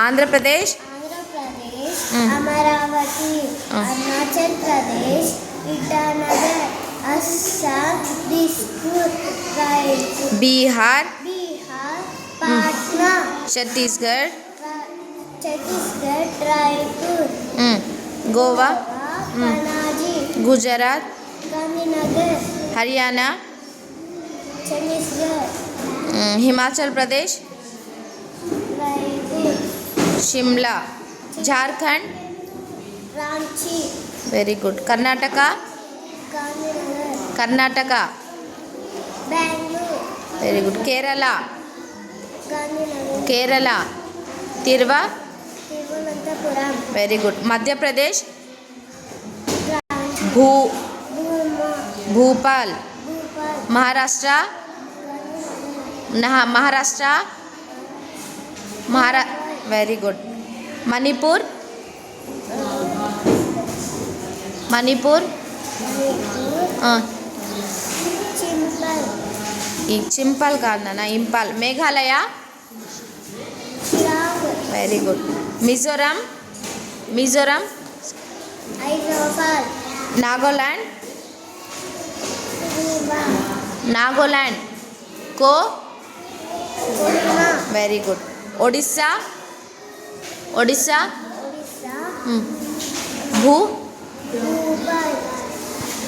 Andhra Pradesh, Amaravati, Arunachal Pradesh, Itanagar, Assam, Dispur, Raipur, Bihar, Patna, Chhattisgarh, Raipur, Goa, Panaji, Gujarat, Gandhinagar, Haryana, Chhattisgarh, Himachal Pradesh, Raipur, Shimla, Jharkhand, Ranchi, very good. Karnataka, Gandhinagar, Karnataka, Bengaluru, very good. Kerala, Gandhinagar, Kerala, Thiruvananthapuram, very good. Madhya Pradesh, Ranchi, Bhupal, Bhupal, Maharashtra, very good. Manipur, Manipur, ఈ చింపాల్ కాదు నాన్న, Imphal. Meghalaya, Shillong, very good. Mizoram, Hyderabad, Nagaland, Nagaland, Kohima, very good. Odisha, Odisha, Bhupal, Bhupal,